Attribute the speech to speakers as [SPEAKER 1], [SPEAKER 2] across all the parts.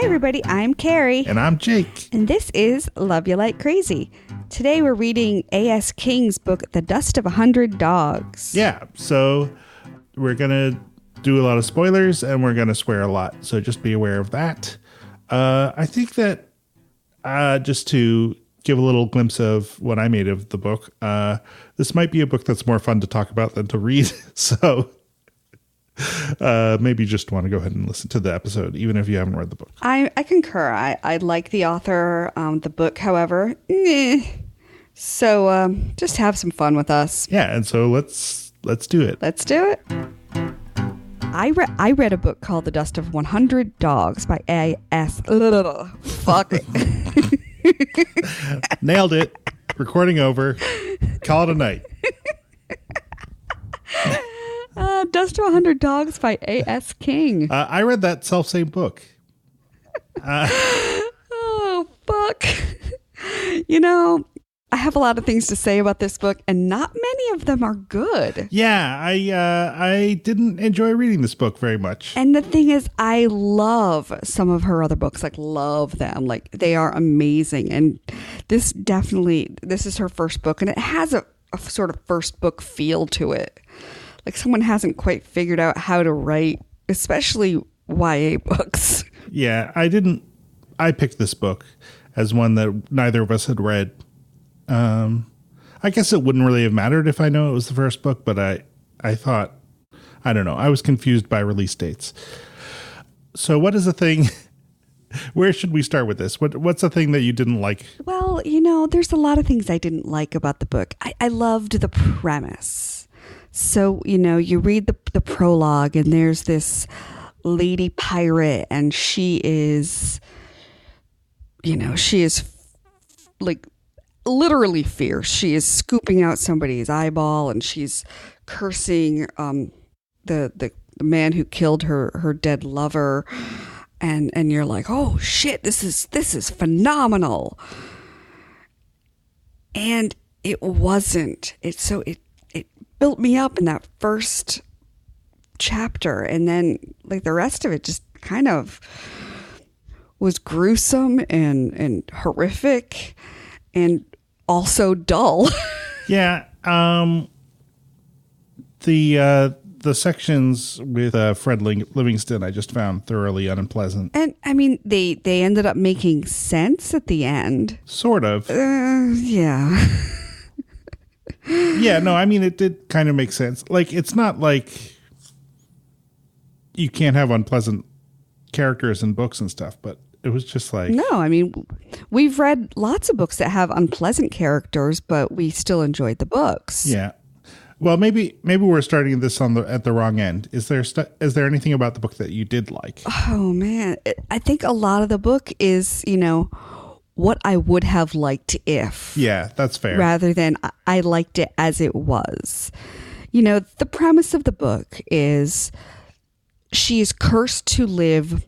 [SPEAKER 1] Hey everybody, I'm Carrie.
[SPEAKER 2] And I'm Jake.
[SPEAKER 1] And this is Love You Like Crazy. Today we're reading A.S. King's book, The Dust of 100 Dogs.
[SPEAKER 2] Yeah, so we're going to do a lot of spoilers and we're going to swear a lot. So just be aware of that. I think that just to give a little glimpse of what I made of the book, this might be a book that's more fun to talk about than to read. So maybe you just want to go ahead and listen to the episode, even if you haven't read the book.
[SPEAKER 1] I concur. I like the author, the book, however. So just have some fun with us.
[SPEAKER 2] Yeah, and so let's do it.
[SPEAKER 1] Let's do it. I read a book called The Dust of 100 Dogs by A.S. Fuck it.
[SPEAKER 2] Nailed it. Recording over. Call it a night.
[SPEAKER 1] Dust of 100 Dogs by A.S. King.
[SPEAKER 2] I read that self-same book.
[SPEAKER 1] Oh, fuck. You know, I have a lot of things to say about this book, and not many of them are good.
[SPEAKER 2] Yeah, I didn't enjoy reading this book very much.
[SPEAKER 1] And the thing is, I love some of her other books, like love them. Like they are amazing. And this is her first book, and it has a sort of first book feel to it. Like someone hasn't quite figured out how to write, especially YA books.
[SPEAKER 2] Yeah, I picked this book as one that neither of us had read. I guess it wouldn't really have mattered if I know it was the first book, but I thought, I don't know, I was confused by release dates. So what is the thing, where should we start with this? What's the thing that you didn't like?
[SPEAKER 1] Well, you know, there's a lot of things I didn't like about the book. I loved the premise. So, you know, you read the prologue and there's this lady pirate and she is like literally fierce. She is scooping out somebody's eyeball and she's cursing the man who killed her dead lover. And you're like, oh shit, this is phenomenal. And it wasn't. It built me up in that first chapter, and then like the rest of it just kind of was gruesome and horrific and also dull. Yeah.
[SPEAKER 2] The sections with Fred Livingston I just found thoroughly unpleasant.
[SPEAKER 1] And I mean they ended up making sense at the end.
[SPEAKER 2] Sort of.
[SPEAKER 1] Yeah.
[SPEAKER 2] Yeah, no, I mean, it did kind of make sense. Like, it's not like you can't have unpleasant characters in books and stuff, but it was just like...
[SPEAKER 1] No, I mean, we've read lots of books that have unpleasant characters, but we still enjoyed the books.
[SPEAKER 2] Yeah. Well, maybe we're starting this at the wrong end. Is there anything about the book that you did like?
[SPEAKER 1] Oh, man. I think a lot of the book is, you know, what I would have liked if.
[SPEAKER 2] Yeah, that's fair.
[SPEAKER 1] Rather than I liked it as it was. You know, the premise of the book is she is cursed to live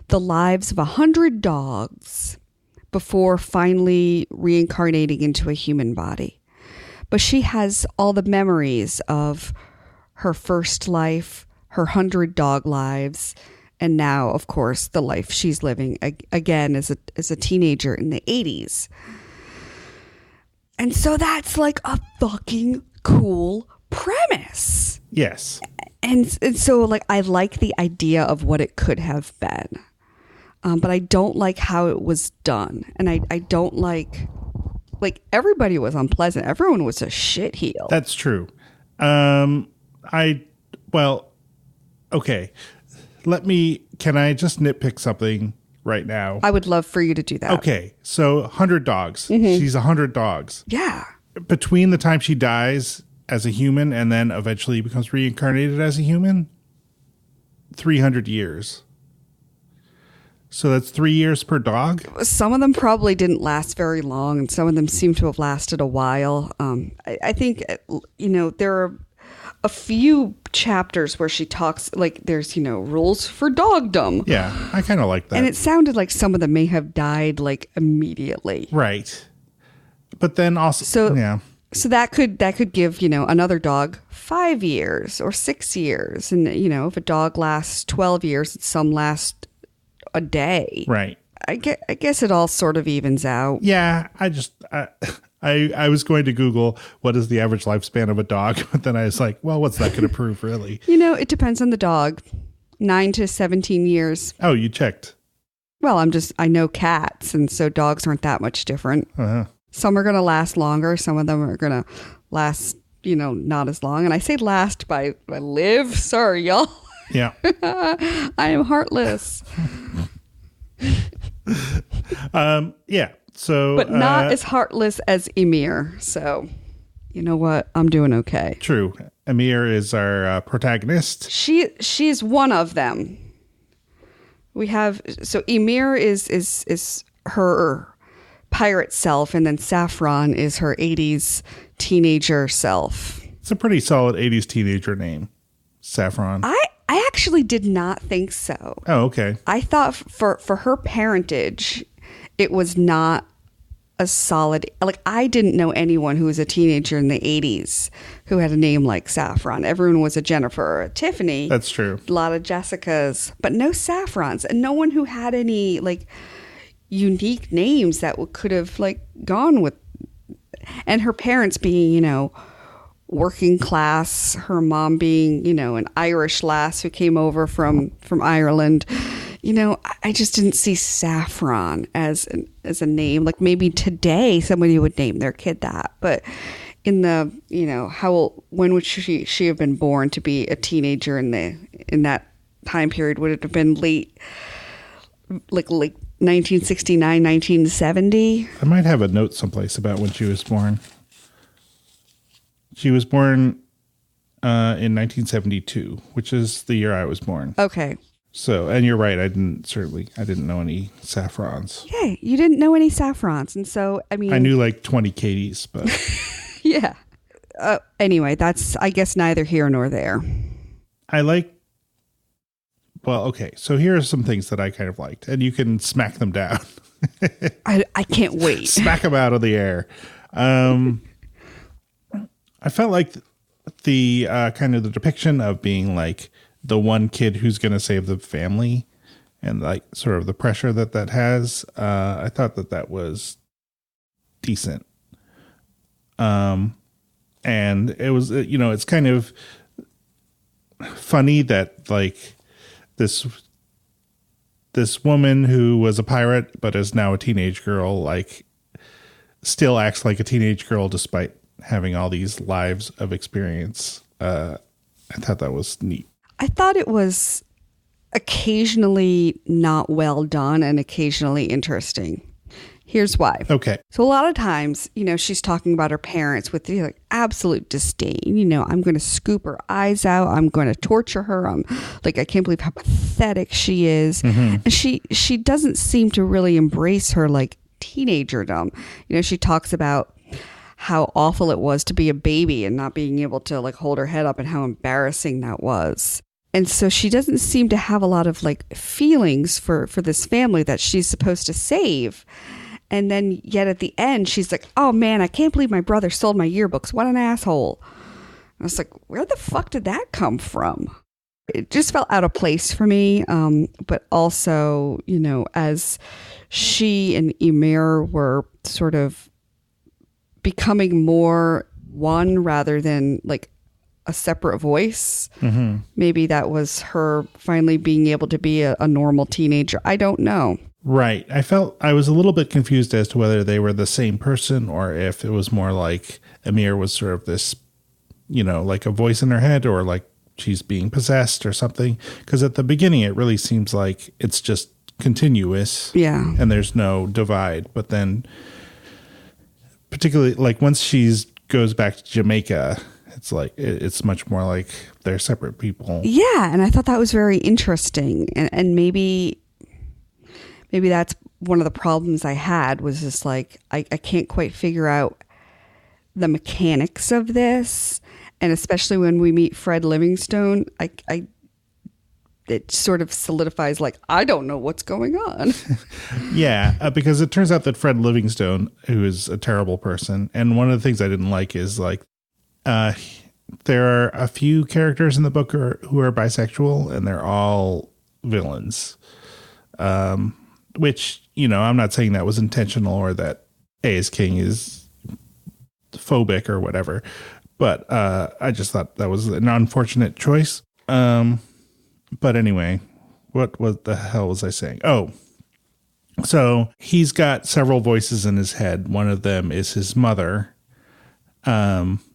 [SPEAKER 1] the lives of 100 dogs before finally reincarnating into a human body. But she has all the memories of her first life, her 100 dog lives, and now, of course, the life she's living again as a teenager in the 80s. And so that's like a fucking cool premise.
[SPEAKER 2] Yes.
[SPEAKER 1] And so like I like the idea of what it could have been. But I don't like how it was done. And I don't like everybody was unpleasant. Everyone was a shitheel.
[SPEAKER 2] That's true. Okay. Can I just nitpick something right now?
[SPEAKER 1] I would love for you to do that.
[SPEAKER 2] Okay. So 100 dogs.
[SPEAKER 1] Mm-hmm.
[SPEAKER 2] She's 100 dogs.
[SPEAKER 1] Yeah.
[SPEAKER 2] Between the time she dies as a human and then eventually becomes reincarnated as a human, 300 years. So that's 3 years per dog?
[SPEAKER 1] Some of them probably didn't last very long, and some of them seem to have lasted a while. I think, you know, there are a few chapters where she talks, like, there's, you know, rules for dogdom.
[SPEAKER 2] Yeah, I kind of like that.
[SPEAKER 1] And it sounded like some of them may have died, like, immediately.
[SPEAKER 2] Right. But then also, yeah.
[SPEAKER 1] So that could give, you know, another dog 5 years or 6 years. And, you know, if a dog lasts 12 years, some last a day.
[SPEAKER 2] Right.
[SPEAKER 1] I guess it all sort of evens out.
[SPEAKER 2] Yeah, I was going to Google what is the average lifespan of a dog, but then I was like, well, what's that going to prove, really?
[SPEAKER 1] It depends on the dog. 9 to 17 years.
[SPEAKER 2] Oh, you checked.
[SPEAKER 1] Well, I know cats, and so dogs aren't that much different.
[SPEAKER 2] Uh-huh.
[SPEAKER 1] Some are going to last longer. Some of them are going to last, not as long. And I say last by live. Sorry, y'all.
[SPEAKER 2] Yeah.
[SPEAKER 1] I am heartless.
[SPEAKER 2] Yeah. So,
[SPEAKER 1] but not as heartless as Emir. So, you know what? I'm doing okay.
[SPEAKER 2] True. Emir is our protagonist.
[SPEAKER 1] She's one of them. We have Emir is her pirate self, and then Saffron is her 80s teenager self.
[SPEAKER 2] It's a pretty solid 80s teenager name, Saffron.
[SPEAKER 1] I actually did not think so.
[SPEAKER 2] Oh, okay.
[SPEAKER 1] I thought for her parentage, it was not a solid, like, I didn't know anyone who was a teenager in the 80s who had a name like Saffron. Everyone was a Jennifer or a Tiffany.
[SPEAKER 2] That's true.
[SPEAKER 1] A lot of Jessicas, but no Saffrons, and no one who had any like unique names that could have like gone with. And her parents being, working class, her mom being, an Irish lass who came over from Ireland. I just didn't see Saffron as a name. Like, maybe today somebody would name their kid that, but in the, when would she have been born to be a teenager in that time period? Would it have been late 1969, 1970?
[SPEAKER 2] I might have a note someplace about when she was born. She was born in 1972, which is the year I was born.
[SPEAKER 1] Okay.
[SPEAKER 2] So, and you're right. I didn't know any Saffrons.
[SPEAKER 1] Yeah, you didn't know any Saffrons. And so, I mean,
[SPEAKER 2] I knew like 20 Katies, but
[SPEAKER 1] yeah. Anyway, that's, I guess, neither here nor there.
[SPEAKER 2] Well, okay. So here are some things that I kind of liked, and you can smack them down.
[SPEAKER 1] I can't wait.
[SPEAKER 2] Smack them out of the air. I felt like the kind of the depiction of being like the one kid who's going to save the family, and like sort of the pressure that has. I thought that was decent. And it was, it's kind of funny that like this woman who was a pirate but is now a teenage girl, like, still acts like a teenage girl despite having all these lives of experience. I thought that was neat.
[SPEAKER 1] I thought it was occasionally not well done and occasionally interesting. Here's why.
[SPEAKER 2] Okay.
[SPEAKER 1] So a lot of times, she's talking about her parents with the absolute disdain. I'm going to scoop her eyes out. I'm going to torture her. I'm like, I can't believe how pathetic she is. Mm-hmm. And she doesn't seem to really embrace her like teenagerdom. She talks about how awful it was to be a baby and not being able to like hold her head up and how embarrassing that was. And so she doesn't seem to have a lot of like feelings for this family that she's supposed to save. And then yet at the end, she's like, oh man, I can't believe my brother sold my yearbooks. What an asshole. I was like, where the fuck did that come from? It just felt out of place for me. But also, as she and Emir were sort of becoming more one rather than like a separate voice. Mm-hmm. Maybe that was her finally being able to be a normal teenager. I don't know.
[SPEAKER 2] Right. I was a little bit confused as to whether they were the same person or if it was more like Emir was sort of this, like a voice in her head, or like she's being possessed or something. Because at the beginning, it really seems like it's just continuous.
[SPEAKER 1] Yeah.
[SPEAKER 2] And there's no divide. But then particularly like once she goes back to Jamaica, it's like it's much more like they're separate people.
[SPEAKER 1] Yeah. And I thought that was very interesting. And maybe that's one of the problems I had, was just like, I can't quite figure out the mechanics of this. And especially when we meet Fred Livingstone, it sort of solidifies like, I don't know what's going on.
[SPEAKER 2] Yeah, because it turns out that Fred Livingstone, who is a terrible person, and one of the things I didn't like is like, there are a few characters in the book who are bisexual, and they're all villains. Which, you know, I'm not saying that was intentional or that Aes King is phobic or whatever, but I just thought that was an unfortunate choice. But anyway, what the hell was I saying? Oh, so he's got several voices in his head. One of them is his mother,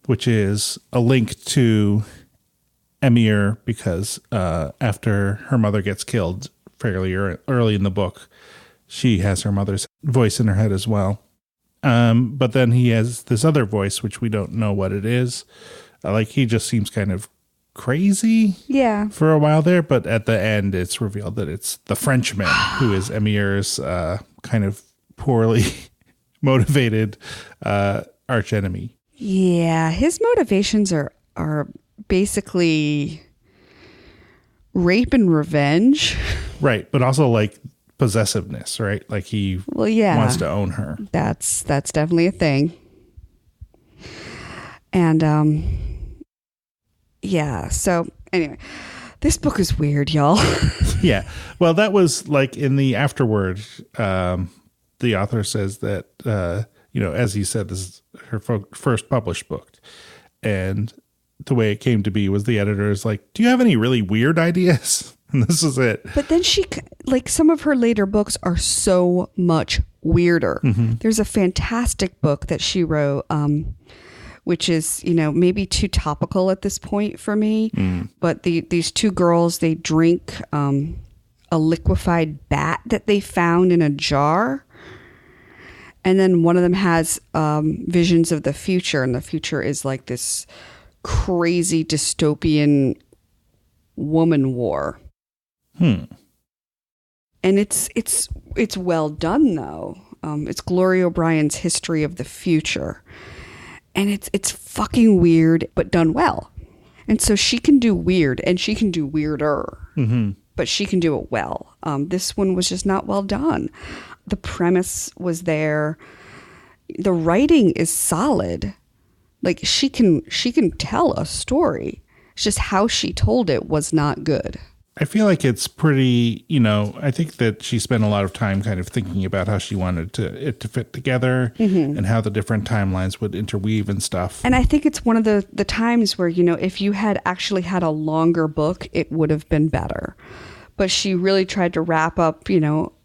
[SPEAKER 2] which is a link to Emir because after her mother gets killed fairly early in the book, she has her mother's voice in her head as well. But then he has this other voice, which we don't know what it is. Like, he just seems kind of crazy for a while there. But at the end, it's revealed that it's the Frenchman who is Emir's kind of poorly motivated archenemy.
[SPEAKER 1] Yeah, his motivations are basically rape and revenge.
[SPEAKER 2] Right, but also like possessiveness, right? Like he wants to own her.
[SPEAKER 1] That's definitely a thing. And so anyway, this book is weird, y'all.
[SPEAKER 2] Yeah. Well, that was like in the afterword, the author says that as he said, this is her first published book. And the way it came to be was the editor is like, do you have any really weird ideas? And this is it. But
[SPEAKER 1] then some of her later books are so much weirder. Mm-hmm. There's a fantastic book that she wrote, which is, maybe too topical at this point for me. Mm. But these two girls, they drink a liquefied bat that they found in a jar. And then one of them has visions of the future. And the future is like this crazy dystopian woman war. And it's well done though. It's Gloria O'Brien's History of the Future, and it's fucking weird but done well. And so she can do weird and she can do weirder, but she can do it well. This one was just not well done. The premise was there. The writing is solid. Like she can tell a story. It's just how she told it was not good.
[SPEAKER 2] I feel like it's pretty, I think that she spent a lot of time kind of thinking about how she wanted it to fit together and how the different timelines would interweave and stuff.
[SPEAKER 1] And I think it's one of the times where, if you had actually had a longer book, it would have been better. But she really tried to wrap up,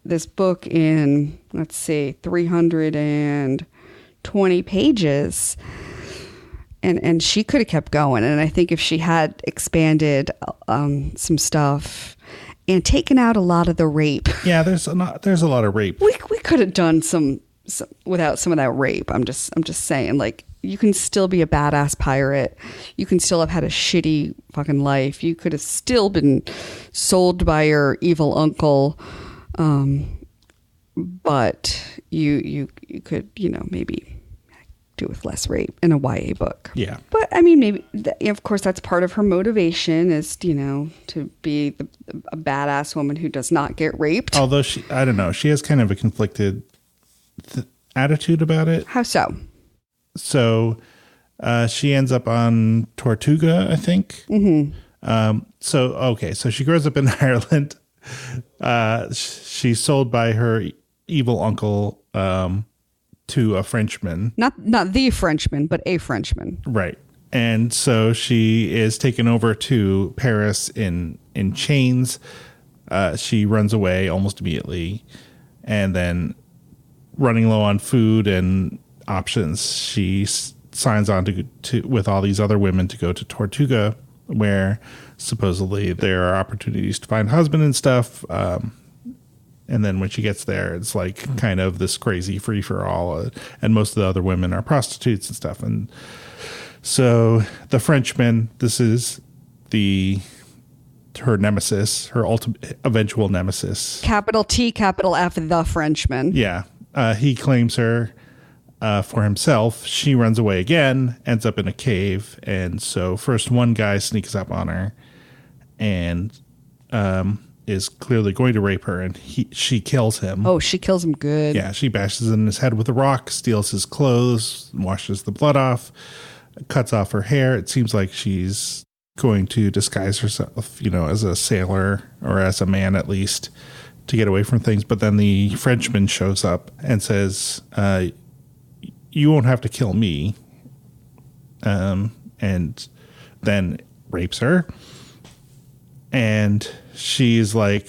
[SPEAKER 1] this book in, 320 pages. And she could have kept going. And I think if she had expanded some stuff and taken out a lot of the rape.
[SPEAKER 2] Yeah, there's a lot of rape.
[SPEAKER 1] We could have done some without some of that rape. I'm just saying, like, you can still be a badass pirate. You can still have had a shitty fucking life. You could have still been sold by your evil uncle. But you could, maybe do with less rape in a YA book.
[SPEAKER 2] Yeah.
[SPEAKER 1] But I mean, maybe, of course, that's part of her motivation is, to be a badass woman who does not get raped.
[SPEAKER 2] Although I don't know, she has kind of a conflicted attitude about it.
[SPEAKER 1] How so?
[SPEAKER 2] So she ends up on Tortuga, I think. Mm-hmm. So she grows up in Ireland. She's sold by her evil uncle, to a Frenchman. Not
[SPEAKER 1] the Frenchman, but a Frenchman.
[SPEAKER 2] Right. And so she is taken over to Paris in chains. She runs away almost immediately. And then running low on food and options, she signs on to with all these other women to go to Tortuga, where supposedly there are opportunities to find husband and stuff. And then when she gets there, it's like kind of this crazy free for all. And most of the other women are prostitutes and stuff. And so the Frenchman, this is her nemesis, her eventual nemesis.
[SPEAKER 1] Capital T, capital F, the Frenchman.
[SPEAKER 2] Yeah. He claims her for himself. She runs away again, ends up in a cave. And so first one guy sneaks up on her and is clearly going to rape her, and she kills him.
[SPEAKER 1] Oh, she kills him good.
[SPEAKER 2] Yeah, she bashes in his head with a rock, steals his clothes, washes the blood off, cuts off her hair. It seems like she's going to disguise herself, as a sailor or as a man at least, to get away from things. But then the Frenchman shows up and says, you won't have to kill me. And then rapes her. And she's like,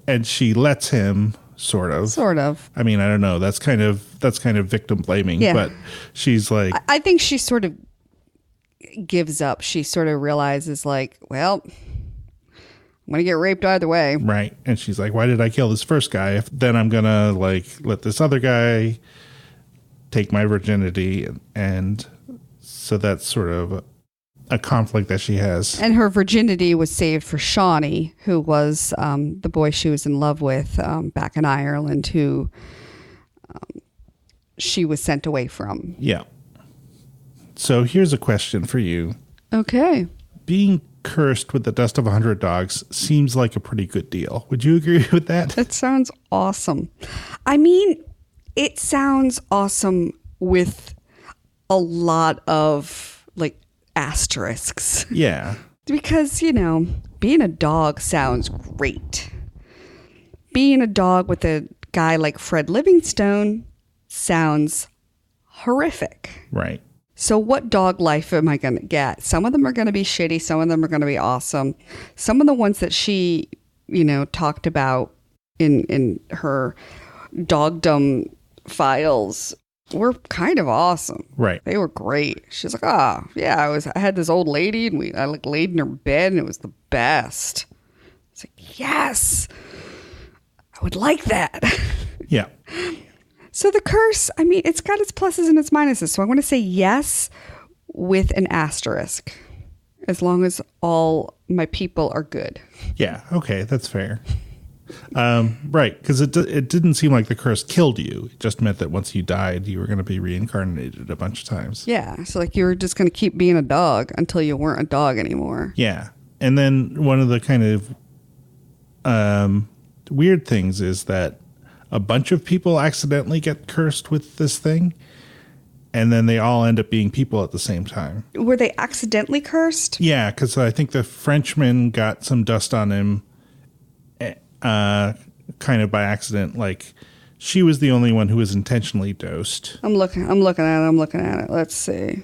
[SPEAKER 2] and she lets him sort of. I mean, I don't know. That's kind of victim blaming, but she's like,
[SPEAKER 1] I think she sort of gives up. She sort of realizes like, well, I'm going to get raped either way.
[SPEAKER 2] Right. And she's like, why did I kill this first guy? If then I'm going to like let this other guy take my virginity. And so that's sort of a conflict that she has.
[SPEAKER 1] And her virginity was saved for Shawnee, who was the boy she was in love with back in Ireland, who she was sent away from.
[SPEAKER 2] Yeah. So here's a question for you.
[SPEAKER 1] Okay.
[SPEAKER 2] Being cursed with the dust of 100 dogs seems like a pretty good deal. Would you agree with that?
[SPEAKER 1] That sounds awesome. I mean, it sounds awesome with a lot of like asterisks.
[SPEAKER 2] Yeah.
[SPEAKER 1] Because, you know, being a dog sounds great. Being a dog with a guy like Fred Livingstone sounds horrific.
[SPEAKER 2] Right.
[SPEAKER 1] So what dog life am I going to get? Some of them are going to be shitty. Some of them are going to be awesome. Some of the ones that she, you know, talked about in her dogdom files were kind of awesome.
[SPEAKER 2] Right.
[SPEAKER 1] They were great. She's like, I had this old lady and I like laid in her bed and it was the best. It's like, yes, I would like that.
[SPEAKER 2] Yeah.
[SPEAKER 1] So the curse, I mean, it's got its pluses and its minuses. So I want to say yes with an asterisk, as long as all my people are good.
[SPEAKER 2] Yeah. Okay. That's fair. Right. Because it didn't seem like the curse killed you. It just meant that once you died, you were going to be reincarnated a bunch of times.
[SPEAKER 1] Yeah. So like you were just going to keep being a dog until you weren't a dog anymore.
[SPEAKER 2] Yeah. And then one of the kind of weird things is that a bunch of people accidentally get cursed with this thing, and then they all end up being people at the same time.
[SPEAKER 1] Were they accidentally cursed?
[SPEAKER 2] Yeah, because I think the Frenchman got some dust on him kind of by accident. Like, she was the only one who was intentionally dosed.
[SPEAKER 1] I'm looking at it. Let's see.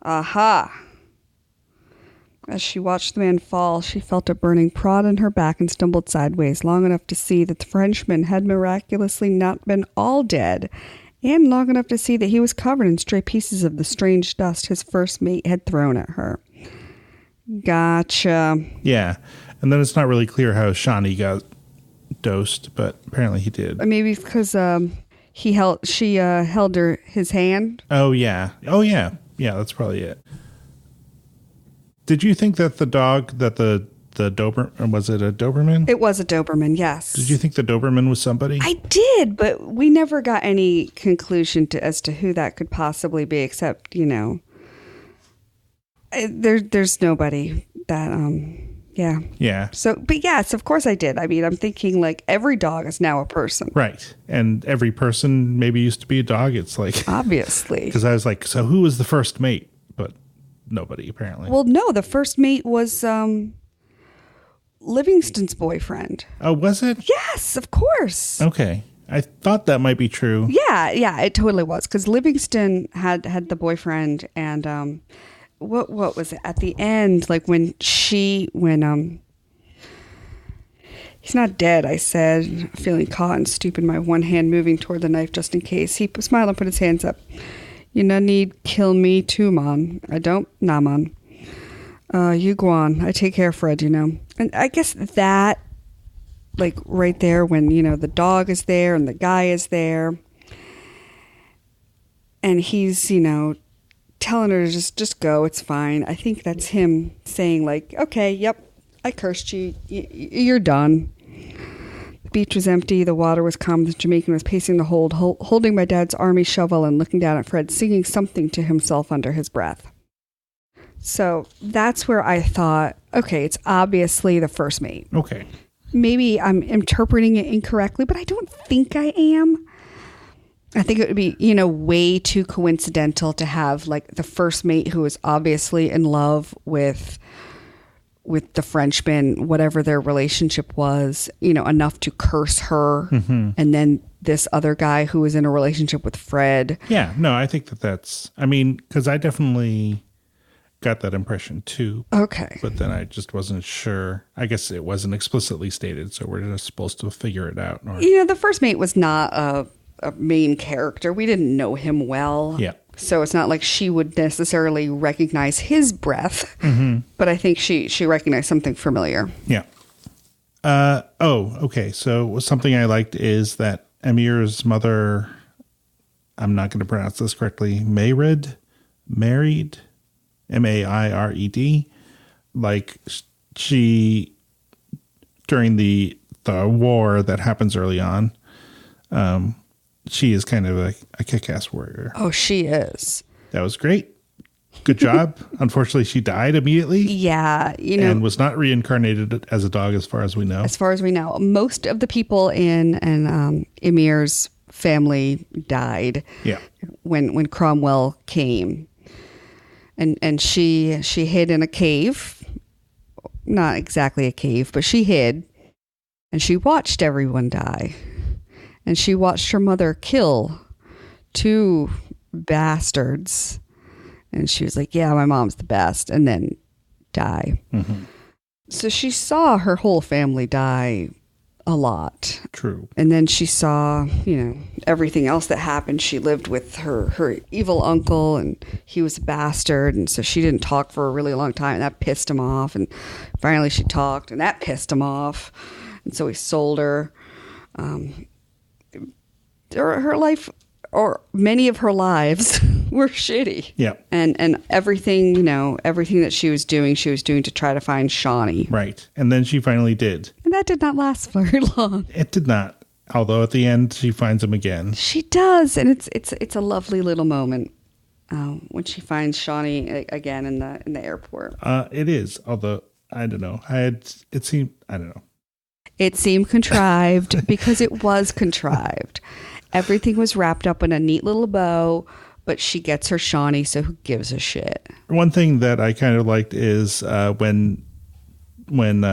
[SPEAKER 1] Aha. As she watched the man fall, she felt a burning prod in her back and stumbled sideways long enough to see that the Frenchman had miraculously not been all dead, and long enough to see that he was covered in stray pieces of the strange dust his first mate had thrown at her. Gotcha.
[SPEAKER 2] Yeah. And then it's not really clear how Shawnee got dosed, but apparently he did.
[SPEAKER 1] Maybe because she held his hand.
[SPEAKER 2] Oh, yeah. Yeah, that's probably it. Did you think that the dog, that the Doberman, was it a Doberman?
[SPEAKER 1] It was a Doberman, yes.
[SPEAKER 2] Did you think the Doberman was somebody?
[SPEAKER 1] I did, but we never got any conclusion as to who that could possibly be, except, you know, there's nobody that, yeah.
[SPEAKER 2] Yeah.
[SPEAKER 1] So, but yes, of course I did. I mean, I'm thinking like every dog is now a person.
[SPEAKER 2] Right. And every person maybe used to be a dog. It's like...
[SPEAKER 1] Obviously.
[SPEAKER 2] Because I was like, so who was the first mate? But nobody, apparently.
[SPEAKER 1] Well, no, the first mate was Livingston's boyfriend.
[SPEAKER 2] Oh, was it?
[SPEAKER 1] Yes, of course.
[SPEAKER 2] Okay. I thought that might be true.
[SPEAKER 1] Yeah, it totally was. Because Livingston had the boyfriend, and what was it at the end? Like when he's not dead. I said, feeling caught and stupid, my one hand moving toward the knife just in case. He smiled and put his hands up. You no need kill me too, man. I don't, nah, man. You go on. I take care, Fred, you know. And I guess that, like right there when, you know, the dog is there and the guy is there. And he's, you know, telling her to just go. It's fine. I think that's him saying like, okay, yep, I cursed you. You're done. The beach was empty. The water was calm. The Jamaican was pacing the hold, holding my dad's army shovel and looking down at Fred, singing something to himself under his breath. So that's where I thought, okay, it's obviously the first mate.
[SPEAKER 2] Okay.
[SPEAKER 1] Maybe I'm interpreting it incorrectly, but I don't think I am. I think it would be, you know, way too coincidental to have like the first mate who is obviously in love with with the Frenchman, whatever their relationship was, enough to curse her.
[SPEAKER 2] Mm-hmm.
[SPEAKER 1] And then this other guy who was in a relationship with Fred.
[SPEAKER 2] Yeah, no, I think because I definitely got that impression too.
[SPEAKER 1] Okay.
[SPEAKER 2] But then I just wasn't sure. I guess it wasn't explicitly stated, so we're just supposed to figure it out.
[SPEAKER 1] The first mate was not a main character. We didn't know him well.
[SPEAKER 2] Yeah.
[SPEAKER 1] So it's not like she would necessarily recognize his breath.
[SPEAKER 2] Mm-hmm.
[SPEAKER 1] But I think she recognized something familiar.
[SPEAKER 2] Yeah. Okay. So something I liked is that Amir's mother, I'm not going to pronounce this correctly, married, Maired, like she, during the war that happens early on, she is kind of a kick-ass warrior.
[SPEAKER 1] Oh, she is.
[SPEAKER 2] That was great. Good job. Unfortunately, she died immediately.
[SPEAKER 1] Yeah,
[SPEAKER 2] and was not reincarnated as a dog, as far as we know.
[SPEAKER 1] As far as we know, most of the people in Emir's family died.
[SPEAKER 2] Yeah.
[SPEAKER 1] When Cromwell came, and she hid in a cave, not exactly a cave, but she hid, and she watched everyone die, and she watched her mother kill 2 bastards. And she was like, yeah, my mom's the best. And then die.
[SPEAKER 2] Mm-hmm.
[SPEAKER 1] So she saw her whole family die a lot.
[SPEAKER 2] True.
[SPEAKER 1] And then she saw, everything else that happened. She lived with her evil uncle, and he was a bastard. And so she didn't talk for a really long time. And that pissed him off. And finally she talked, and that pissed him off. And so he sold her. Her life, or many of her lives, were shitty.
[SPEAKER 2] Yeah.
[SPEAKER 1] And everything, everything that she was doing to try to find Shawnee.
[SPEAKER 2] Right. And then she finally did.
[SPEAKER 1] And that did not last very long.
[SPEAKER 2] It did not. Although at the end she finds him again.
[SPEAKER 1] She does, and it's a lovely little moment when she finds Shawnee again in the airport.
[SPEAKER 2] It is. Although I don't know. It seemed
[SPEAKER 1] contrived because it was contrived. Everything was wrapped up in a neat little bow, but she gets her Shawnee, so who gives a shit?
[SPEAKER 2] One thing that I kind of liked is when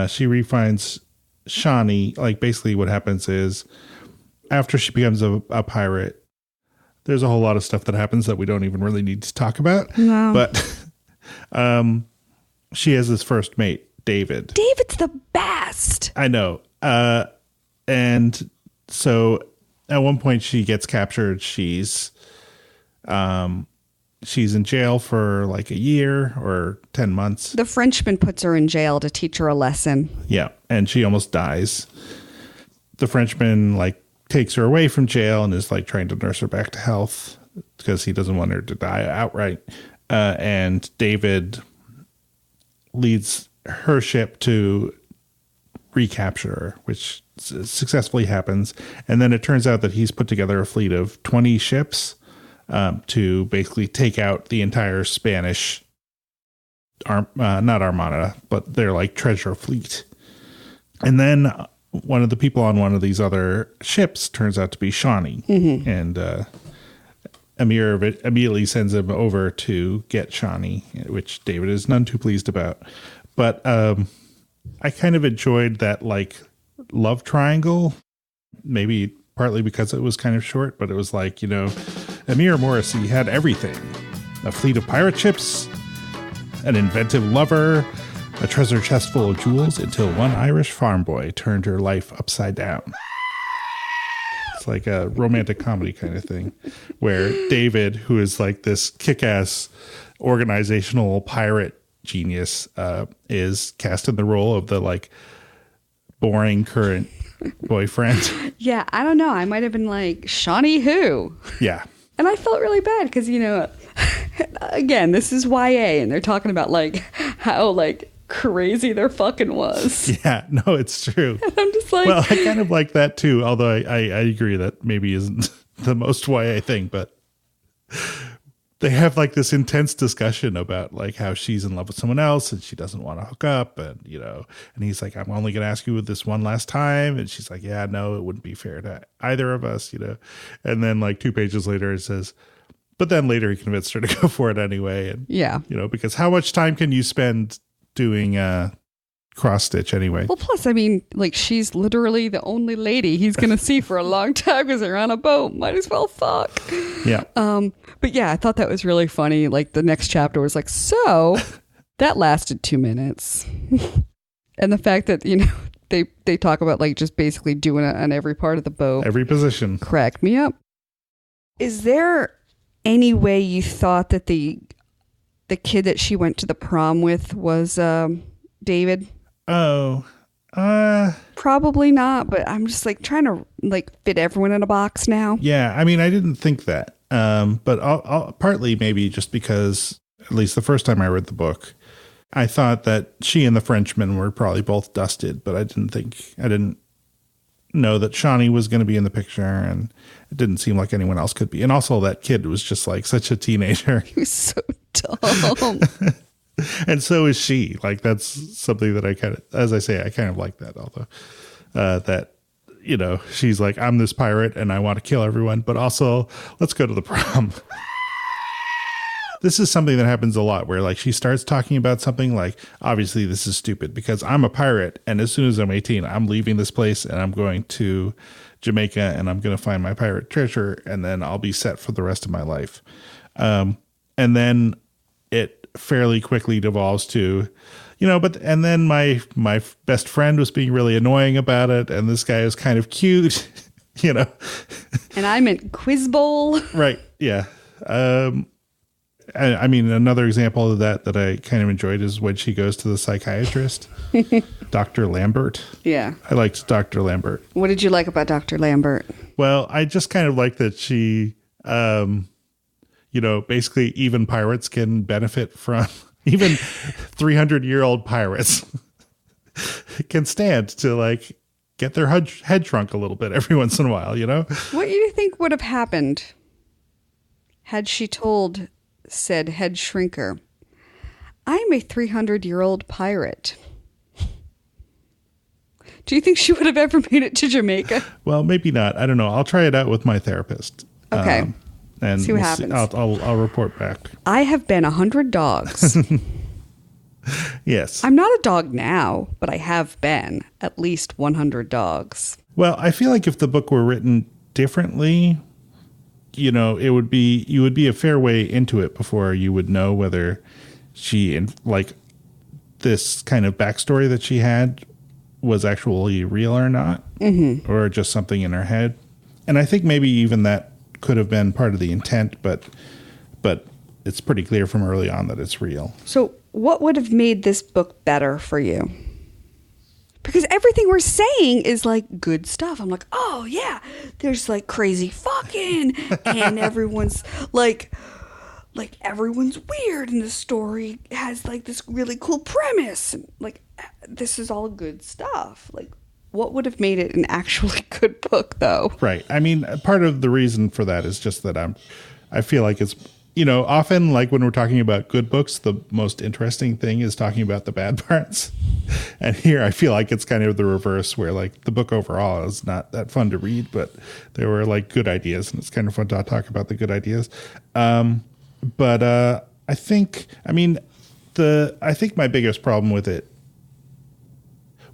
[SPEAKER 2] she refines Shawnee, like basically what happens is after she becomes a pirate, there's a whole lot of stuff that happens that we don't even really need to talk about.
[SPEAKER 1] No.
[SPEAKER 2] But she has this first mate, David.
[SPEAKER 1] David's the best.
[SPEAKER 2] I know. And so at one point she gets captured. She's in jail for like a year or 10 months.
[SPEAKER 1] The Frenchman puts her in jail to teach her a lesson.
[SPEAKER 2] Yeah. And she almost dies. The Frenchman takes her away from jail and is trying to nurse her back to health because he doesn't want her to die outright. And David leads her ship to recapture her, which successfully happens. And then it turns out that he's put together a fleet of 20 ships to basically take out the entire Spanish not armada, but their treasure fleet. And then one of the people on one of these other ships turns out to be Shawnee. Mm-hmm. And Amir immediately sends him over to get Shawnee, which David is none too pleased about. But I kind of enjoyed that love triangle, maybe partly because it was kind of short, but it was Amir Morrissey had everything: a fleet of pirate ships, an inventive lover, a treasure chest full of jewels, until one Irish farm boy turned her life upside down. It's like a romantic comedy kind of thing, where David, who is this kick-ass organizational pirate genius, is cast in the role of the boring current boyfriend.
[SPEAKER 1] Yeah, I don't know. I might have been Shawnee who?
[SPEAKER 2] Yeah.
[SPEAKER 1] And I felt really bad because, again, this is YA and they're talking about how crazy their fucking was.
[SPEAKER 2] Yeah, no, it's true.
[SPEAKER 1] And I'm just
[SPEAKER 2] well, I kind of like that too, although I agree that maybe isn't the most YA thing, but they have this intense discussion about how she's in love with someone else and she doesn't want to hook up, and and he's like, I'm only going to ask you this one last time, and she's like, yeah, no, it wouldn't be fair to either of us, and then 2 pages later it says, but then later he convinced her to go for it anyway, and
[SPEAKER 1] yeah,
[SPEAKER 2] because how much time can you spend doing cross stitch anyway.
[SPEAKER 1] Well, plus, I mean, like, she's literally the only lady he's going to see for a long time because they're on a boat. Might as well fuck.
[SPEAKER 2] Yeah.
[SPEAKER 1] But yeah, I thought that was really funny. Like, the next chapter was like, so that lasted 2 minutes. And the fact that, you know, they talk about, like, just basically doing it on every part of the boat.
[SPEAKER 2] Every position.
[SPEAKER 1] Cracked me up. Is there any way you thought that the kid that she went to the prom with was David?
[SPEAKER 2] Oh,
[SPEAKER 1] probably not, but I'm just like trying to like fit everyone in a box now.
[SPEAKER 2] Yeah, I mean, I didn't think that, but I'll partly maybe just because, at least the first time I read the book, I thought that she and the Frenchman were probably both dusted, but I didn't know that Shawnee was going to be in the picture, and it didn't seem like anyone else could be. And also that kid was just like such a teenager.
[SPEAKER 1] He was so dumb.
[SPEAKER 2] And so is she. Like, that's something that I kind of, as I say, I kind of like that. Although that, you know, she's like, I'm this pirate and I want to kill everyone, but also let's go to the prom. This is something that happens a lot where, like, she starts talking about something like, obviously this is stupid because I'm a pirate, and as soon as I'm 18, I'm leaving this place and I'm going to Jamaica and I'm going to find my pirate treasure, and then I'll be set for the rest of my life. And then it fairly quickly devolves to, you know, and then my best friend was being really annoying about it, and this guy is kind of cute, you know.
[SPEAKER 1] And I'm at Quiz Bowl.
[SPEAKER 2] Right. Yeah. I mean, another example of that I kind of enjoyed is when she goes to the psychiatrist, Dr. Lambert.
[SPEAKER 1] Yeah.
[SPEAKER 2] I liked Dr. Lambert.
[SPEAKER 1] What did you like about Dr. Lambert?
[SPEAKER 2] Well, I just kind of like that she, you know, basically even pirates can benefit from, even 300-year-old pirates can stand to, like, get their head shrunk a little bit every once in a while, you know?
[SPEAKER 1] What do you think would have happened had she told said head shrinker, I'm a 300-year-old pirate? Do you think she would have ever made it to Jamaica?
[SPEAKER 2] Well, maybe not. I don't know. I'll try it out with my therapist.
[SPEAKER 1] Okay.
[SPEAKER 2] And
[SPEAKER 1] see what happens.
[SPEAKER 2] I'll report back.
[SPEAKER 1] I have been 100 dogs.
[SPEAKER 2] Yes.
[SPEAKER 1] I'm not a dog now, but I have been at least 100 dogs.
[SPEAKER 2] Well, I feel like if the book were written differently, you know, you would be a fair way into it before you would know whether she, like, this kind of backstory that she had was actually real or not, or just something in her head. And I think maybe even that could have been part of the intent, but it's pretty clear from early on that it's real.
[SPEAKER 1] So what would have made this book better for you? Because everything we're saying is like good stuff. I'm like, oh yeah, there's like crazy fucking, and everyone's like everyone's weird, and the story has like this really cool premise. And like, this is all good stuff. Like, what would have made it an actually good book, though? Right.
[SPEAKER 2] I mean, part of the reason for that is just that I feel like it's, you know, often, like, when we're talking about good books, the most interesting thing is talking about the bad parts. And here I feel like it's kind of the reverse, where, like, the book overall is not that fun to read, but there were, like, good ideas, and it's kind of fun to talk about the good ideas. But I think my biggest problem with it,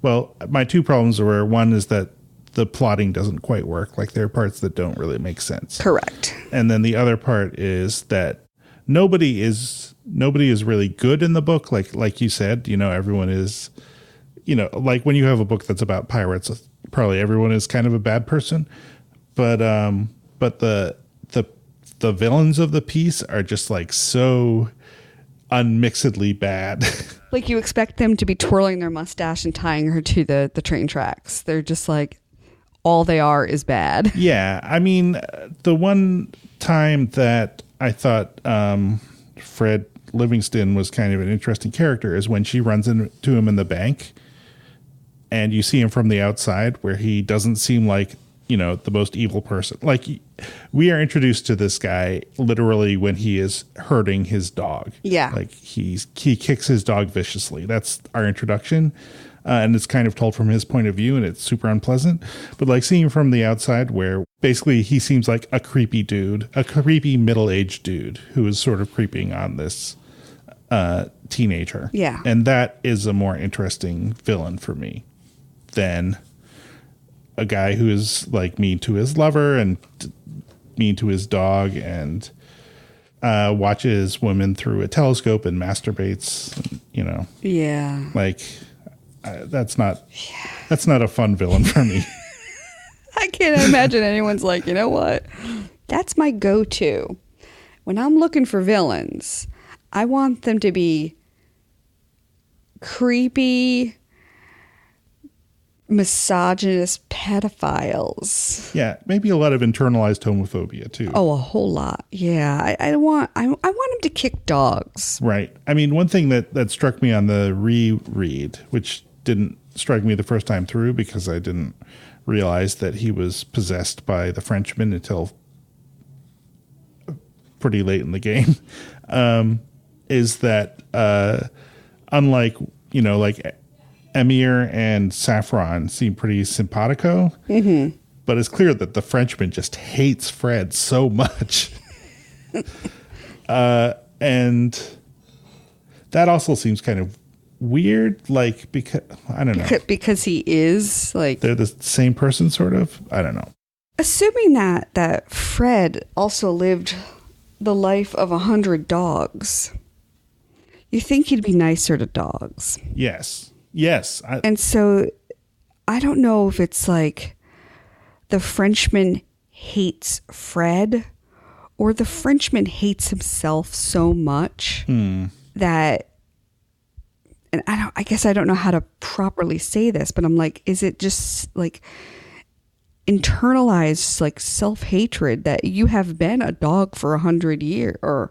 [SPEAKER 2] well, my two problems were, one is that the plotting doesn't quite work. Like, there are parts that don't really make sense.
[SPEAKER 1] Correct.
[SPEAKER 2] And then the other part is that nobody is really good in the book. Like you said, you know, everyone is, you know, like when you have a book that's about pirates, probably everyone is kind of a bad person. But the villains of the piece are just like so unmixedly bad.
[SPEAKER 1] Like, you expect them to be twirling their mustache and tying her to the train tracks. They're just like, all they are is bad.
[SPEAKER 2] Yeah. I mean, the one time that I thought Fred Livingston was kind of an interesting character is when she runs into him in the bank, and you see him from the outside, where he doesn't seem like, you know, the most evil person. Like, we are introduced to this guy literally when he is hurting his dog.
[SPEAKER 1] Yeah.
[SPEAKER 2] Like, he kicks his dog viciously. That's our introduction. And it's kind of told from his point of view, and it's super unpleasant. But, like, seeing him from the outside, where basically he seems like a creepy dude, a creepy middle-aged dude who is sort of creeping on this teenager.
[SPEAKER 1] Yeah.
[SPEAKER 2] And that is a more interesting villain for me than a guy who is like mean to his lover and mean to his dog and watches women through a telescope and masturbates, you know.
[SPEAKER 1] Yeah.
[SPEAKER 2] Like that's not a fun villain for me.
[SPEAKER 1] I can't imagine anyone's like, you know what? That's my go-to. When I'm looking for villains, I want them to be creepy, misogynist pedophiles.
[SPEAKER 2] Yeah, maybe a lot of internalized homophobia too.
[SPEAKER 1] Oh, a whole lot. Yeah, I want him to kick dogs.
[SPEAKER 2] Right. I mean, one thing that struck me on the reread, which didn't strike me the first time through because I didn't realize that he was possessed by the Frenchman until pretty late in the game, is that unlike, you know, like Emir and Saffron seem pretty simpatico, but it's clear that the Frenchman just hates Fred so much. And that also seems kind of weird, like, because, I don't know.
[SPEAKER 1] Because he is, like...
[SPEAKER 2] They're the same person, sort of? I don't know.
[SPEAKER 1] Assuming that Fred also lived the life of 100 dogs, you think he'd be nicer to dogs.
[SPEAKER 2] Yes.
[SPEAKER 1] And so I don't know if it's like the Frenchman hates Fred or the Frenchman hates himself so much that, and I guess I don't know how to properly say this, but I'm like, is it just like internalized like self-hatred that you have been a dog for 100 years or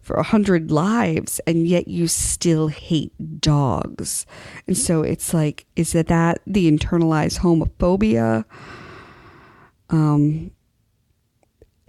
[SPEAKER 1] for 100 lives and yet you still hate dogs? And so it's like, is it that the internalized homophobia? Am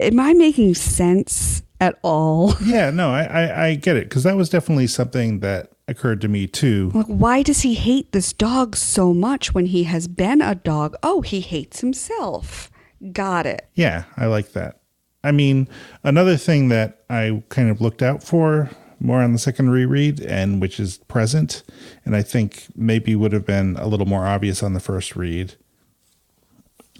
[SPEAKER 1] I making sense at all? Yeah,
[SPEAKER 2] no, I get it, because that was definitely something that occurred to me too.
[SPEAKER 1] Like, why does he hate this dog so much when he has been a dog? Oh, he hates himself. Got it.
[SPEAKER 2] Yeah, I like that. I mean, another thing that I kind of looked out for more on the second reread, and which is present, and I think maybe would have been a little more obvious on the first read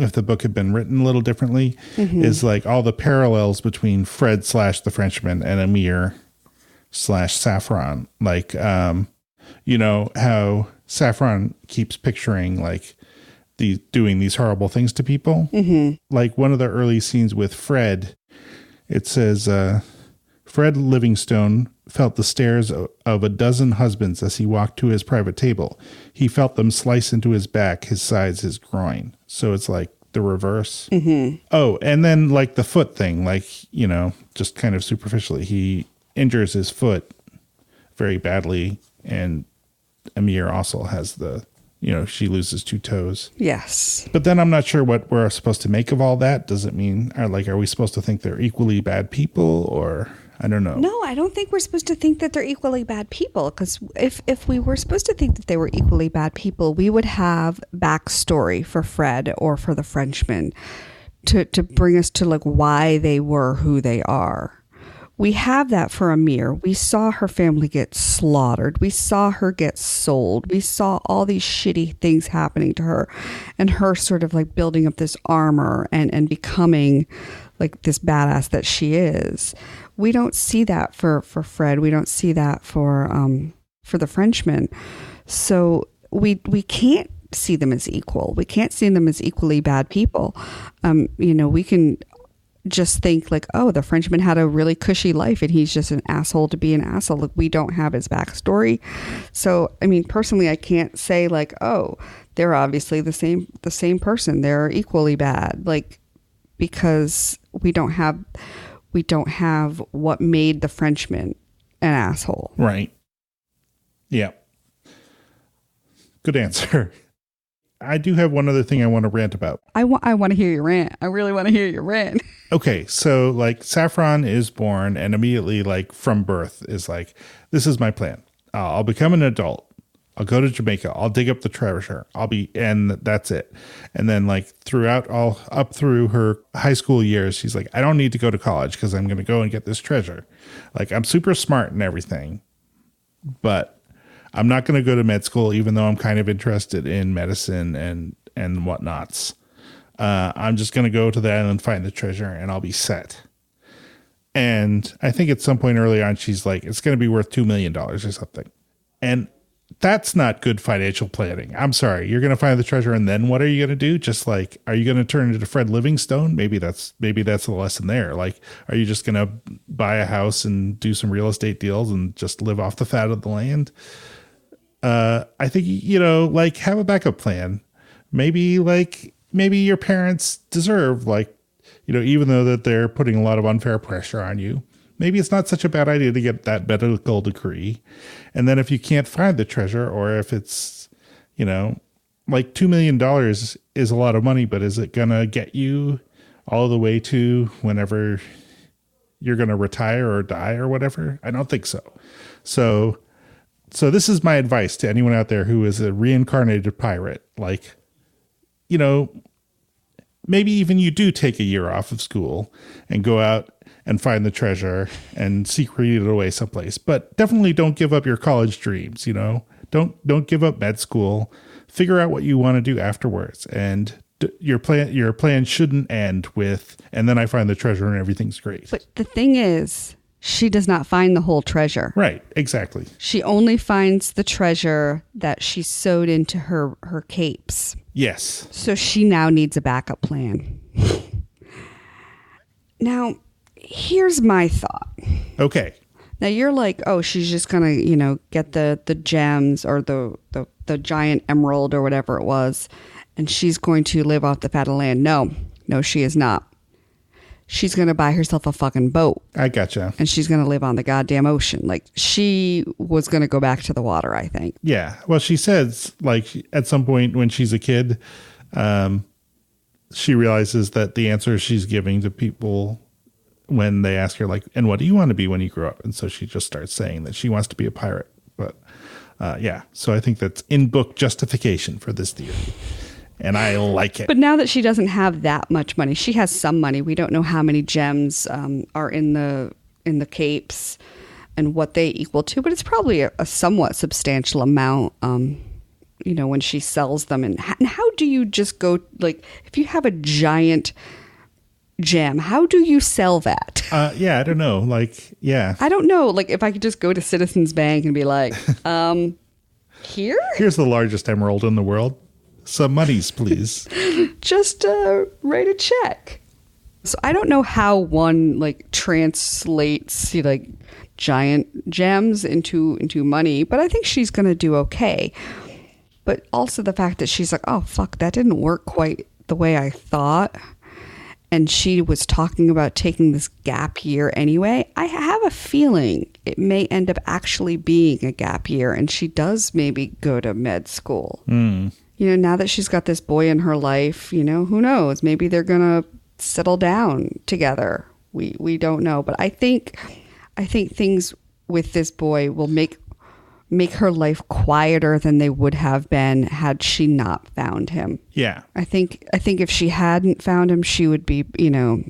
[SPEAKER 2] if the book had been written a little differently, is like all the parallels between Fred / the Frenchman and Emir / Saffron. Like, you know, how Saffron keeps picturing like doing these horrible things to people. Like one of the early scenes with Fred, it says, Fred Livingstone felt the stares of a dozen husbands as he walked to his private table. He felt them slice into his back, his sides, his groin. So it's like the reverse. Oh, and then like the foot thing, like, you know, just kind of superficially, he injures his foot very badly. And Emir also has she loses 2 toes.
[SPEAKER 1] Yes.
[SPEAKER 2] But then I'm not sure what we're supposed to make of all that. Does it mean, are we supposed to think they're equally bad people, or I don't know.
[SPEAKER 1] No, I don't think we're supposed to think that they're equally bad people, because if we were supposed to think that they were equally bad people, we would have backstory for Fred or for the Frenchman to bring us to like why they were who they are. We have that for Amir. We saw her family get slaughtered. We saw her get sold. We saw all these shitty things happening to her, and her sort of like building up this armor and becoming like this badass that she is. We don't see that for Fred. We don't see that for the Frenchman. So we can't see them as equal. We can't see them as equally bad people. We can just think like, oh, the Frenchman had a really cushy life and he's just an asshole to be an asshole. Like, we don't have his backstory. So, I mean, personally, I can't say like, oh, they're obviously the same person. They're equally bad. Like, because we don't have what made the Frenchman an asshole.
[SPEAKER 2] Right. Yeah. Good answer. I do have one other thing I want to rant about.
[SPEAKER 1] I want to hear your rant. I really want to hear your rant.
[SPEAKER 2] Okay, so like Saffron is born and immediately like from birth is like, this is my plan. I'll become an adult. I'll go to Jamaica. I'll dig up the treasure. And that's it. And then like all up through her high school years, she's like, I don't need to go to college because I'm going to go and get this treasure. Like, I'm super smart and everything, but I'm not going to go to med school, even though I'm kind of interested in medicine and whatnots. I'm just going to go to the island, find the treasure, and I'll be set. And I think at some point early on, she's like, it's going to be worth $2 million or something. And that's not good financial planning. I'm sorry. You're going to find the treasure, and then what are you going to do? Just like, are you going to turn into Fred Livingstone? Maybe that's the lesson there. Like, are you just going to buy a house and do some real estate deals and just live off the fat of the land? I think, like, have a backup plan. Maybe your parents deserve, like, even though that they're putting a lot of unfair pressure on you, maybe it's not such a bad idea to get that medical degree. And then if you can't find the treasure, or if it's, like $2 million is a lot of money, but is it going to get you all the way to whenever you're going to retire or die or whatever? I don't think so. So this is my advice to anyone out there who is a reincarnated pirate. Like, maybe even you do take a year off of school and go out and find the treasure and secrete it away someplace. But definitely don't give up your college dreams, Don't give up med school. Figure out what you want to do afterwards. And your plan shouldn't end with, and then I find the treasure and everything's great.
[SPEAKER 1] But the thing is, she does not find the whole treasure.
[SPEAKER 2] Right, exactly.
[SPEAKER 1] She only finds the treasure that she sewed into her capes.
[SPEAKER 2] Yes.
[SPEAKER 1] So she now needs a backup plan. Now, here's my thought.
[SPEAKER 2] Okay.
[SPEAKER 1] Now you're like, oh, she's just gonna, get the gems or the giant emerald or whatever it was, and she's going to live off the fat of land. No, she is not. She's going to buy herself a fucking boat.
[SPEAKER 2] I gotcha.
[SPEAKER 1] And she's going to live on the goddamn ocean. Like, she was going to go back to the water, I think.
[SPEAKER 2] Yeah. Well, she says, like, at some point when she's a kid, she realizes that the answers she's giving to people when they ask her, like, and what do you want to be when you grow up? And so she just starts saying that she wants to be a pirate. But, yeah. So I think that's in-book justification for this theory. And I like it.
[SPEAKER 1] But now that she doesn't have that much money, she has some money. We don't know how many gems are in the capes and what they equal to, but it's probably a somewhat substantial amount, when she sells them. And how do you just go, like, if you have a giant gem, how do you sell that?
[SPEAKER 2] Yeah, I don't know. Like, yeah.
[SPEAKER 1] I don't know. Like, if I could just go to Citizens Bank and be like, here's
[SPEAKER 2] the largest emerald in the world. Some monies, please.
[SPEAKER 1] Just write a check. So I don't know how one translates giant gems into money, but I think she's going to do okay. But also the fact that she's like, oh, fuck, that didn't work quite the way I thought. And she was talking about taking this gap year anyway. I have a feeling it may end up actually being a gap year, and she does maybe go to med school. Now that she's got this boy in her life, who knows? Maybe they're going to settle down together. We don't know. But I think things with this boy will make her life quieter than they would have been had she not found him.
[SPEAKER 2] Yeah.
[SPEAKER 1] I think if she hadn't found him, she would be,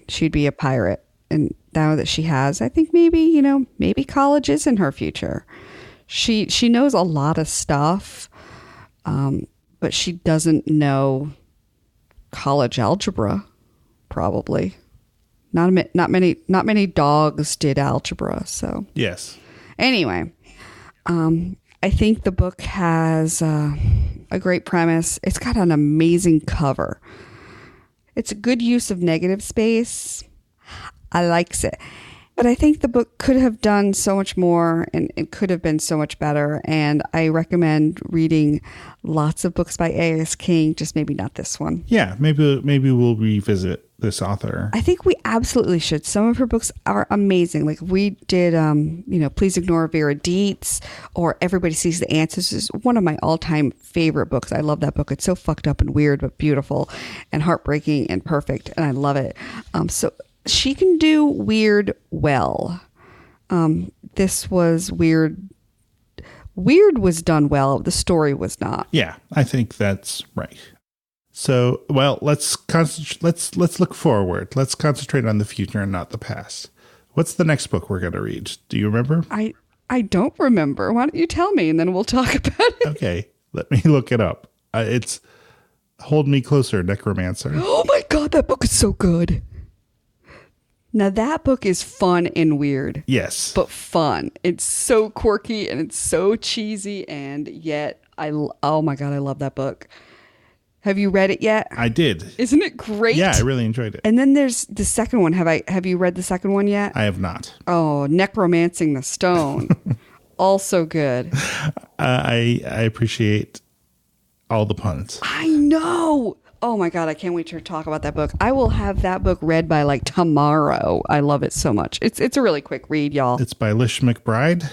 [SPEAKER 1] she'd be a pirate. And now that she has, I think maybe college is in her future. She knows a lot of stuff. But she doesn't know college algebra, probably. Not many dogs did algebra. So
[SPEAKER 2] yes.
[SPEAKER 1] Anyway, I think the book has a great premise. It's got an amazing cover. It's a good use of negative space. I likes it. But I think the book could have done so much more, and it could have been so much better. And I recommend reading lots of books by A.S. King, just maybe not this one.
[SPEAKER 2] Yeah, maybe we'll revisit this author.
[SPEAKER 1] I think we absolutely should. Some of her books are amazing. Like we did, Please Ignore Vera Dietz, or Everybody Sees the Answers is one of my all-time favorite books. I love that book. It's so fucked up and weird, but beautiful and heartbreaking and perfect. And I love it. So she can do weird well. This was weird. Weird was done well. The story was not.
[SPEAKER 2] Yeah, I think that's right. So, well, let's look forward. Let's concentrate on the future and not the past. What's the next book we're going to read? Do you remember?
[SPEAKER 1] I don't remember. Why don't you tell me and then we'll talk about it?
[SPEAKER 2] Okay, let me look it up. It's Hold Me Closer, Necromancer.
[SPEAKER 1] Oh my God, that book is so good. Now that book is fun and weird.
[SPEAKER 2] Yes.
[SPEAKER 1] But fun. It's so quirky and it's so cheesy, and yet oh my God, I love that book. Have you read it yet?
[SPEAKER 2] I did.
[SPEAKER 1] Isn't it great?
[SPEAKER 2] Yeah, I really enjoyed it.
[SPEAKER 1] And then there's the second one. Have you read the second one yet?
[SPEAKER 2] I have not.
[SPEAKER 1] Oh, Necromancing the Stone. Also good.
[SPEAKER 2] I appreciate all the puns.
[SPEAKER 1] I know. Oh my God, I can't wait to talk about that book. I will have that book read by like tomorrow. I love it so much. It's a really quick read, y'all.
[SPEAKER 2] It's by Lish McBride.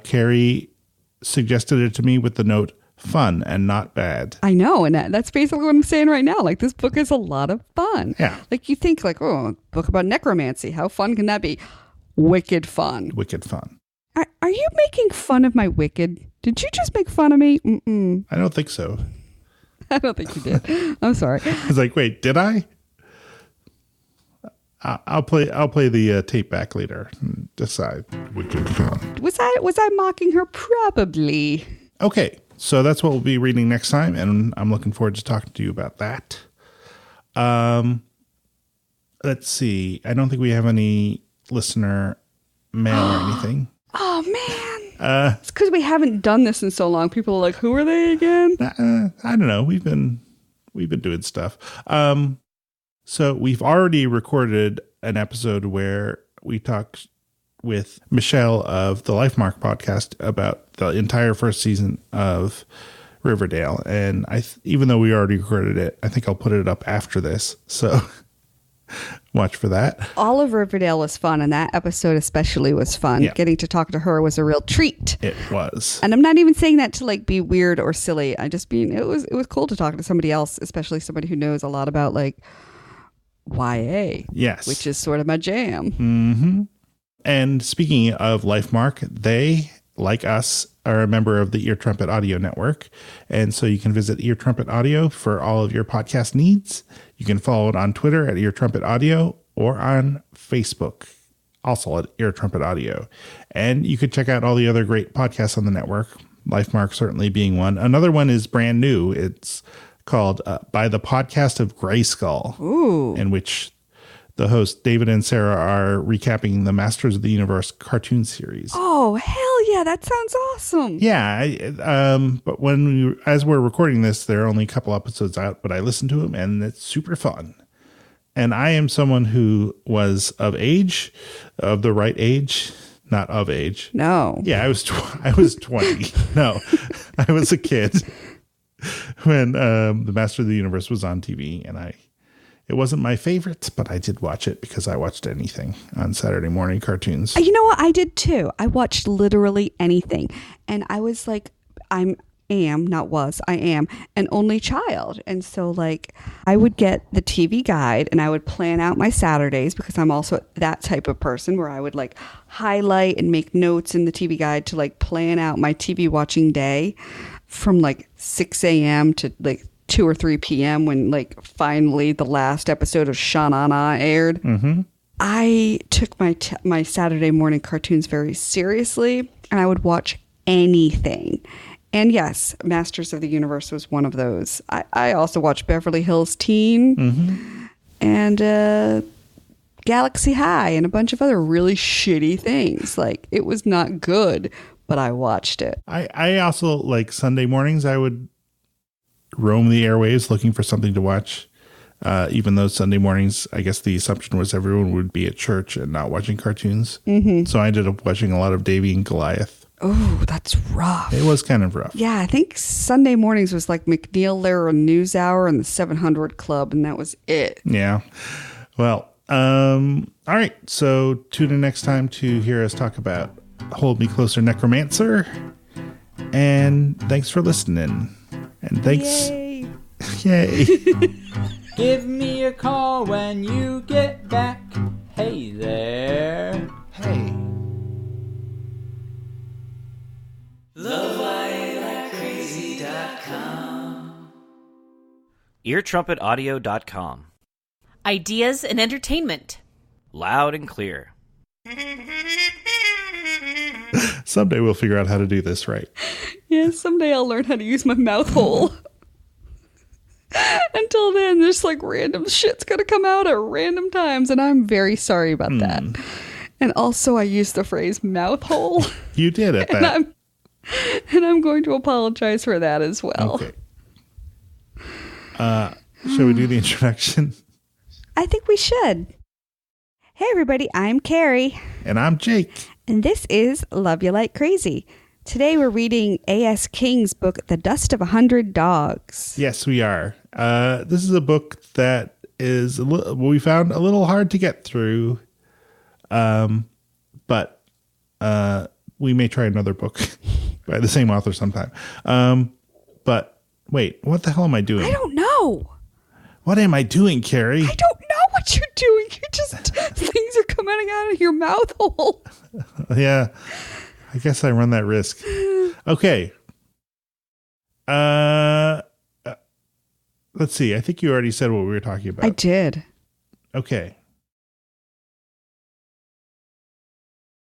[SPEAKER 2] Carrie suggested it to me with the note, fun and not bad.
[SPEAKER 1] I know, and that's basically what I'm saying right now. Like, this book is a lot of fun.
[SPEAKER 2] Yeah.
[SPEAKER 1] Like, you think like, oh, a book about necromancy. How fun can that be? Wicked fun.
[SPEAKER 2] Wicked fun.
[SPEAKER 1] Are you making fun of my wicked? Did you just make fun of me? Mm-mm.
[SPEAKER 2] I don't think so.
[SPEAKER 1] I don't think you did. I'm sorry.
[SPEAKER 2] I was like, wait, did I? I'll play the tape back later and decide. Wicked fun.
[SPEAKER 1] Was I mocking her? Probably.
[SPEAKER 2] Okay, so that's what we'll be reading next time, and I'm looking forward to talking to you about that. Let's see. I don't think we have any listener mail or anything.
[SPEAKER 1] Oh man. It's because we haven't done this in so long. People are like, who are they again?
[SPEAKER 2] I don't know. We've been doing stuff. So we've already recorded an episode where we talked with Michelle of the Lifemark podcast about the entire first season of Riverdale. And even though we already recorded it, I think I'll put it up after this. So watch for that.
[SPEAKER 1] All of Riverdale was fun, and that episode especially was fun.
[SPEAKER 2] Yeah.
[SPEAKER 1] Getting to talk to her was a real treat.
[SPEAKER 2] It was.
[SPEAKER 1] And I'm not even saying that to like be weird or silly. I just mean it was cool to talk to somebody else, especially somebody who knows a lot about like YA.
[SPEAKER 2] Yes.
[SPEAKER 1] Which is sort of my jam.
[SPEAKER 2] Mm-hmm. And speaking of Lifemark, they, like us, are a member of the Ear Trumpet Audio Network. And so you can visit Ear Trumpet Audio for all of your podcast needs. You can follow it on Twitter at Ear Trumpet Audio or on Facebook, also at Ear Trumpet Audio. And you could check out all the other great podcasts on the network, Lifemark certainly being one. Another one is brand new. It's called By the Podcast of Grayskull.
[SPEAKER 1] Ooh.
[SPEAKER 2] In which the hosts, David and Sarah, are recapping the Masters of the Universe cartoon series.
[SPEAKER 1] Oh, hell yeah. That sounds awesome.
[SPEAKER 2] Yeah. But as we're recording this, there are only a couple episodes out, but I listened to them and it's super fun. And I am someone who was of the right age, not of age.
[SPEAKER 1] No.
[SPEAKER 2] Yeah, I was 20. No, I was a kid when the Master of the Universe was on TV, and it wasn't my favorite, but I did watch it because I watched anything on Saturday morning cartoons.
[SPEAKER 1] You know what? I did too. I watched literally anything. And I was like, I am an only child. And so like I would get the TV guide and I would plan out my Saturdays, because I'm also that type of person where I would like highlight and make notes in the TV guide to like plan out my TV watching day from like 6 a.m. to like 2 or 3 p.m. when like finally the last episode of Shaenon K aired. Mm-hmm. I took my Saturday morning cartoons very seriously, and I would watch anything. And yes, Masters of the Universe was one of those. I also watched Beverly Hills Teen, mm-hmm. and Galaxy High and a bunch of other really shitty things. Like, it was not good, but I watched it.
[SPEAKER 2] I also, like, Sunday mornings, I would roam the airwaves looking for something to watch. Even though Sunday mornings, I guess the assumption was everyone would be at church and not watching cartoons. Mm-hmm. So I ended up watching a lot of Davy and Goliath.
[SPEAKER 1] Oh, that's rough.
[SPEAKER 2] It was kind of rough.
[SPEAKER 1] Yeah, I think Sunday mornings was like McNeil Lehrer NewsHour and the 700 Club, and that was it.
[SPEAKER 2] Yeah. Well, all right. So tune in next time to hear us talk about Hold Me Closer, Necromancer. And thanks for listening. And thanks.
[SPEAKER 1] Yay.
[SPEAKER 2] Yay.
[SPEAKER 3] Give me a call when you get back. Hey there.
[SPEAKER 2] Hey.
[SPEAKER 4] LoveLikeCrazy.com. EarTrumpetAudio.com.
[SPEAKER 5] Ideas and entertainment.
[SPEAKER 4] Loud and clear.
[SPEAKER 2] Someday we'll figure out how to do this right.
[SPEAKER 1] Yeah, someday I'll learn how to use my mouth hole. Until then, there's like random shit's gonna come out at random times, and I'm very sorry about that. And also, I used the phrase mouth hole.
[SPEAKER 2] You did it.
[SPEAKER 1] And I'm going to apologize for that as well.
[SPEAKER 2] Okay. Shall we do the introduction?
[SPEAKER 1] I think we should. Hey, everybody, I'm Carrie.
[SPEAKER 2] And I'm Jake.
[SPEAKER 1] And this is Love You Like Crazy. Today we're reading A.S. King's book, The Dust of 100 Dogs.
[SPEAKER 2] Yes, we are. This is a book that is we found a little hard to get through, but we may try another book by the same author sometime. But wait, what the hell am I doing?
[SPEAKER 1] I don't know.
[SPEAKER 2] What am I doing, Carrie?
[SPEAKER 1] I don't know what you're doing. You're just things are coming out of your mouth hole.
[SPEAKER 2] Yeah, I guess I run that risk. Okay. Let's see. I think you already said what we were talking about.
[SPEAKER 1] I did.
[SPEAKER 2] Okay.